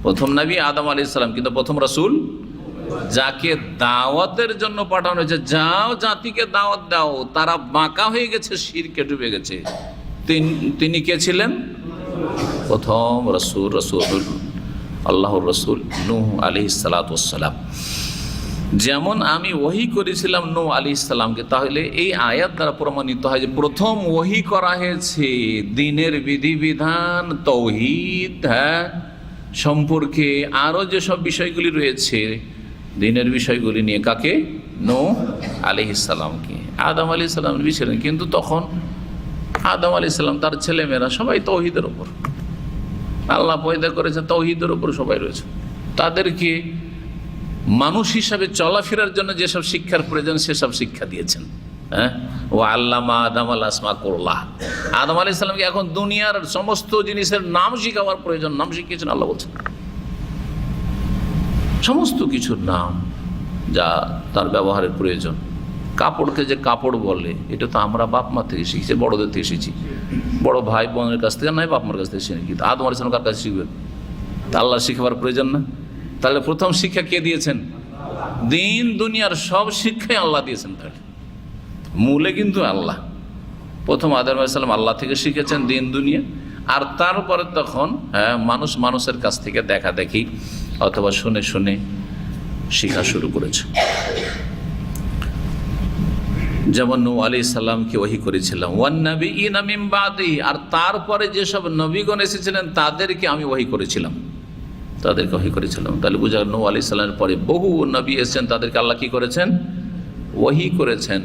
প্রথম নবী আদম আলাইহিস সালাম, কিন্তু প্রথম রাসূল যাকে দাওয়াতের জন্য পাঠানো হয়েছে, যাও জাতিকে দাওয়াত দাও, তারা বাঁকা হয়ে গেছে, শিরকে ডুবে গেছে, তিনি কে ছিলেন? প্রথম রাসূল আল্লাহর রাসূল নূহ আলাইহিস সালাতু ওয়াস সালাম। যেমন আমি ওহী করেছিলাম নূহ আলাইহিস সালামকে, তাহলে এই আয়াত দ্বারা প্রমাণিত হয় যে প্রথম ওহী করা হয়েছে দ্বীনের বিধিবিধান, তাওহীদ সম্পর্কে আরও যেসব বিষয়গুলি রয়েছে দ্বীনের বিষয়গুলি নিয়ে, কাকে? নূহ আলাইহিস সালামকে। আদম আলাইহিস সালাম নবী ছিলেন, কিন্তু তখন আদম আলাইহিস সালাম তার ছেলেমেয়েরা সবাই তাওহীদের ওপর, আল্লাহ পয়দা করেছে তাওহীদের ওপর সবাই রয়েছে। তাদেরকে মানুষ হিসাবে চলাফেরার জন্য যেসব শিক্ষার প্রয়োজন সেসব শিক্ষা দিয়েছেন। ও আল্লামা আদম আল আসমা কুল্লাহ, আদম আলাইহিস সালামকে এখন দুনিয়ার সমস্ত জিনিসের নাম শিখাবার প্রয়োজন, নাম শিখিয়েছেন আল্লাহ বলছেন, সমস্ত কিছুর নাম যা তার ব্যবহারের প্রয়োজন। কাপড়কে যে কাপড় বলে, এটা তো আমরা বাপ মা থেকে শিখেছি, বড়দের থেকে শিখেছি, বড় ভাই বোনের কাছ থেকে নয়, বাপ মার কাছ থেকে শিখি। কিন্তু আদম আলাইহিস সালাম কার কাছে শিখবেন? তা আল্লাহ শিখাবার প্রয়োজন না? তাহলে প্রথম শিক্ষা কে দিয়েছেন? দিন দুনিয়ার সব শিক্ষাই আল্লাহ দিয়েছেন, তাহলে মূলে কিন্তু আল্লাহ। প্রথম আদম আলাইহিস সালাম আল্লাহ থেকে শিখেছেন দিন দুনিয়া, আর তারপরে তখন মানুষের কাছ থেকে দেখা দেখি অথবা শুনে শুনে শিখা শুরু করেছে। যেমন নূহ আলাইহিস সালামকে ওহী করেছিলাম, ওয়ান নাবিয়িনা মিন বাদি, আর তারপরে যেসব নবীগণ এসেছিলেন তাদেরকে আমি ওহী করেছিলাম, তাহলে বুঝা গেল নূহ আলাইহিস সালামের পরে বহু নবী এসেছেন, তাদেরকে আল্লাহ কি করেছেন? ওহী করেছেন।